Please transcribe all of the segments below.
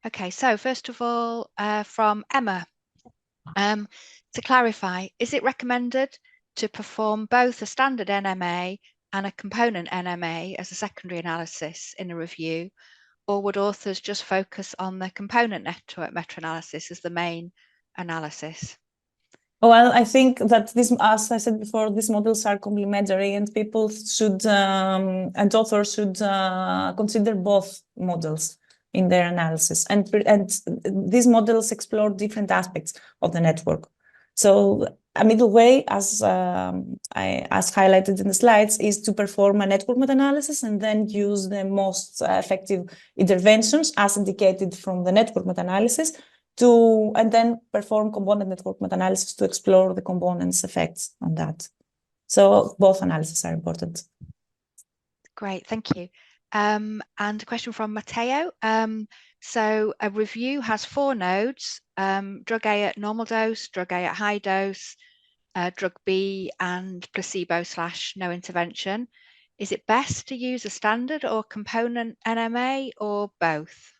Okay, so first of all, from Emma, to clarify, is it recommended to perform both a standard NMA and a component NMA as a secondary analysis in a review, or would authors just focus on the component network meta-analysis as the main analysis? Well, I think that this, as I said before, these models are complementary, and people should and authors should consider both models in their analysis. And these models explore different aspects of the network. So a middle way, as highlighted in the slides, is to perform a network meta-analysis and then use the most effective interventions as indicated from the network meta-analysis and then perform component network meta-analysis to explore the components' effects on that. So both analyses are important. Great, thank you. And a question from Matteo. So a review has 4 nodes, drug A at normal dose, drug A at high dose, drug B, and placebo/no intervention. Is it best to use a standard or component NMA or both?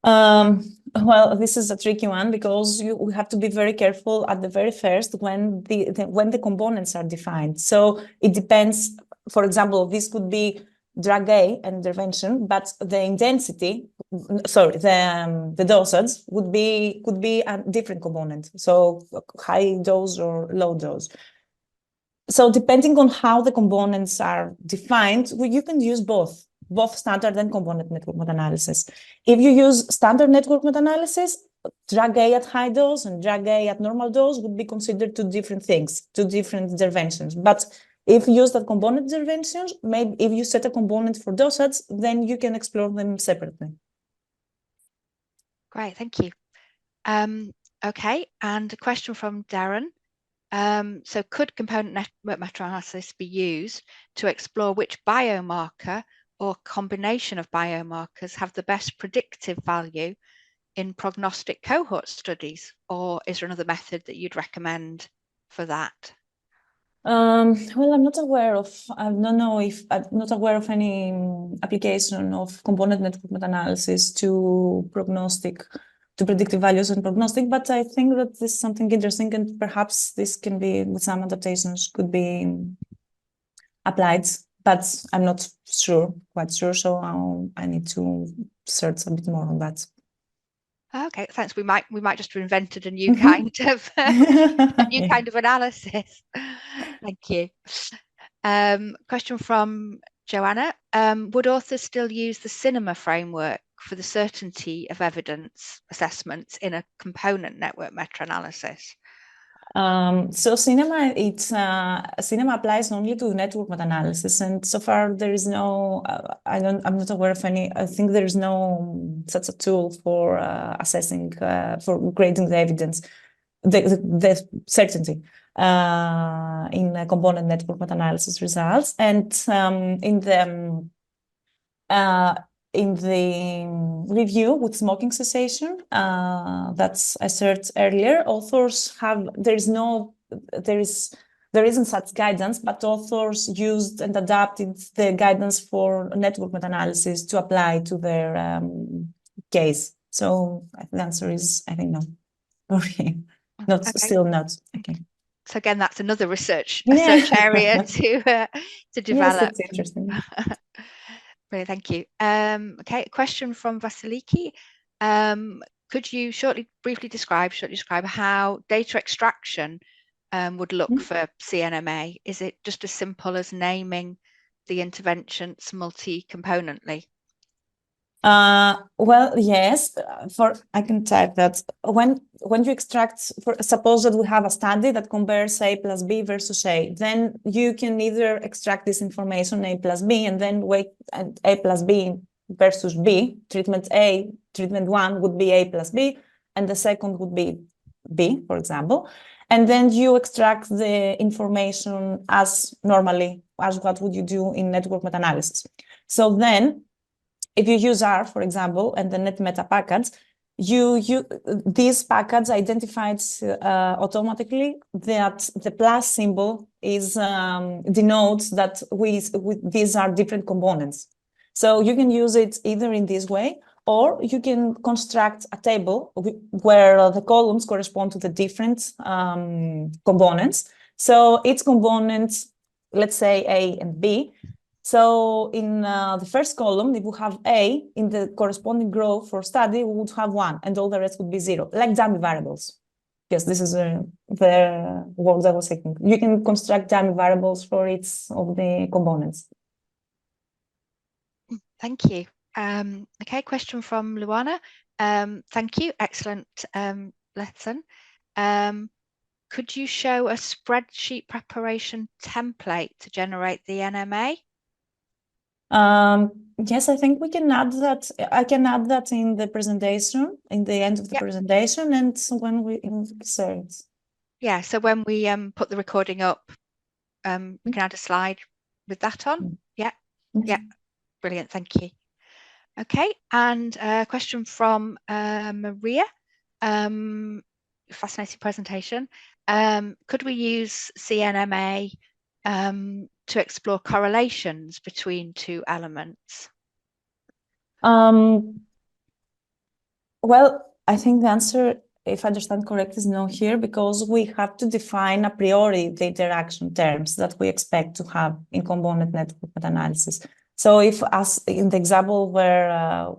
Well, this is a tricky one because we have to be very careful at the very first when the components are defined. So it depends. For example, this could be drug A intervention, but the intensity, sorry, the dosage could be a different component. So high dose or low dose. So depending on how the components are defined, you can use both standard and component network meta-analysis. If you use standard network meta-analysis, drug A at high dose and drug A at normal dose would be considered 2 different things, 2 different interventions. But if you use that component interventions, maybe if you set a component for dosage, then you can explore them separately. Great, thank you. Okay, and a question from Darren. So could component network meta-analysis be used to explore which biomarker or combination of biomarkers have the best predictive value in prognostic cohort studies, or is there another method that you'd recommend for that? Well, I'm not aware of any application of component network meta-analysis to predictive values and prognostic, but I think that this is something interesting, and perhaps this can be, with some adaptations, could be applied, but I'm not quite sure, so I need to search a bit more on that. Okay, thanks. We might just have invented a new kind of kind of analysis. Thank you. Question from Joanna. Would authors still use the CINEMA framework for the certainty of evidence assessments in a component network meta-analysis? So CINEMA applies only to network meta-analysis, and so far there is no. I'm not aware of any. I think there is no such a tool for assessing for grading the evidence, the certainty in component network meta-analysis results, and in the review with smoking cessation that I searched earlier, authors have, there isn't such guidance, but authors used and adapted the guidance for network meta-analysis to apply to their case. So the answer is, I think, no. Okay. Not, okay. Still not. Okay. So again, that's another research area to develop. Yes, it's interesting. Brilliant, thank you. Okay, a question from Vasiliki. Could you briefly describe how data extraction would look for CNMA? Is it just as simple as naming the interventions multi-componently? Well, yes. I can type that. When you extract, suppose that we have a study that compares A plus B versus A, then you can either extract this information A plus B and then wait and A plus B versus B. Treatment 1 would be A plus B, and the second would be B, for example. And then you extract the information as normally as what would you do in network meta-analysis. So then, if you use R, for example, and the NetMeta package, this package identifies automatically that the plus symbol is denotes that these are different components. So you can use it either in this way, or you can construct a table where the columns correspond to the different components. So each component, let's say A and B. So in the first column, if we have A, in the corresponding row for study, we would have 1, and all the rest would be 0, like dummy variables. Yes, this is the word I was thinking. You can construct dummy variables for each of the components. Thank you. Okay, question from Luana. Thank you, excellent lesson. Could you show a spreadsheet preparation template to generate the NMA? Yes, I think we can add that. I can add that in the presentation, in the end of the presentation, and when we insert. Yeah, so when we put the recording up, we can add a slide with that on. Yeah, yeah, brilliant, thank you. Okay, and a question from Maria. Fascinating presentation. Could we use CNMA to explore correlations between two elements? Well, I think the answer, if I understand correct, is no here, because we have to define a priori the interaction terms that we expect to have in component network meta-analysis. So if, as in the example where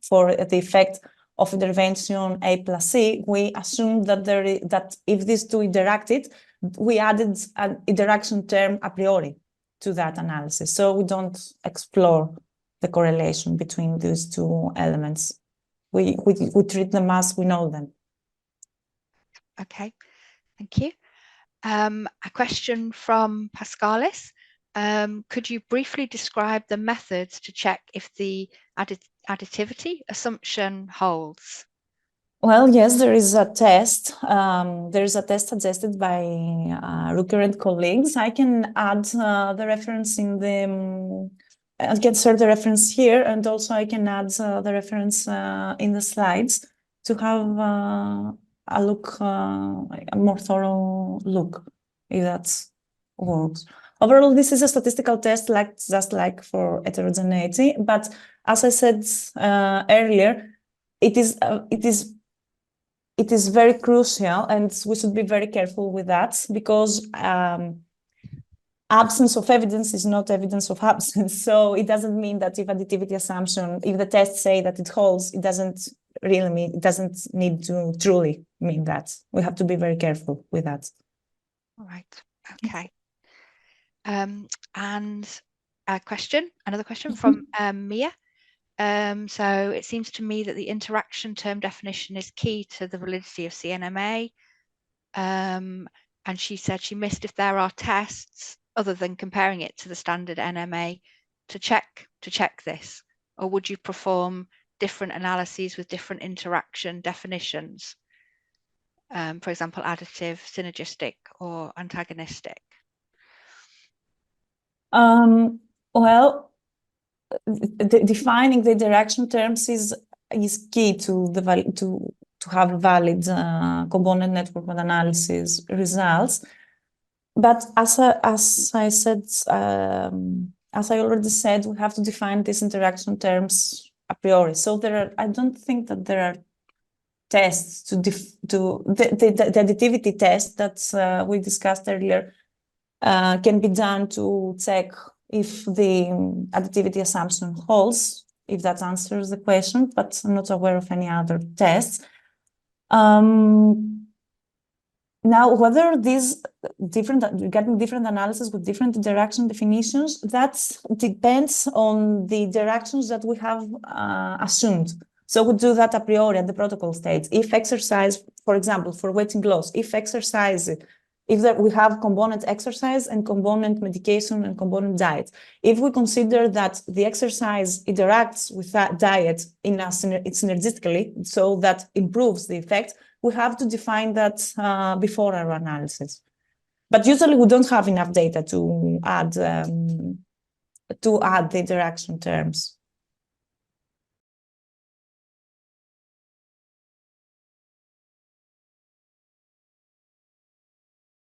for the effect of intervention A plus C, we assumed that that if these two interacted, we added an interaction term a priori to that analysis. So we don't explore the correlation between these two elements. We treat them as we know them. Okay, thank you. A question from Pascalis. Could you briefly describe the methods to check if the additivity assumption holds? Well, yes, there is a test. There is a test suggested by Rucker and colleagues. I can add the reference in the. I can insert the reference here, and also I can add the reference in the slides to have a look, a more thorough look, if that works. Overall, this is a statistical test, just like for heterogeneity. But as I said earlier, it is very crucial, and we should be very careful with that, because absence of evidence is not evidence of absence. So it doesn't mean that if additivity assumption, if the tests say that it holds, it doesn't really mean, it doesn't need to truly mean that. We have to be very careful with that. All right, okay. And another question from Mia. So it seems to me that the interaction term definition is key to the validity of CNMA. And she said she missed if there are tests other than comparing it to the standard NMA to check this, or would you perform different analyses with different interaction definitions? For example, additive, synergistic, or antagonistic? Well, defining the interaction terms is key to have valid component network meta-analysis results. But as I said, as I already said, we have to define these interaction terms a priori. So I don't think that there are tests the additivity test that we discussed earlier can be done to check if the additivity assumption holds, if that answers the question, but I'm not aware of any other tests. Now, whether these getting different analysis with different interaction definitions, that depends on the interactions that we have assumed. So we do that a priori at the protocol stage. If exercise, for example, for weighting loss, if we have component exercise and component medication and component diet, if we consider that the exercise interacts with that diet synergistically, so that improves the effect, we have to define that before our analysis. But usually we don't have enough data to add the interaction terms.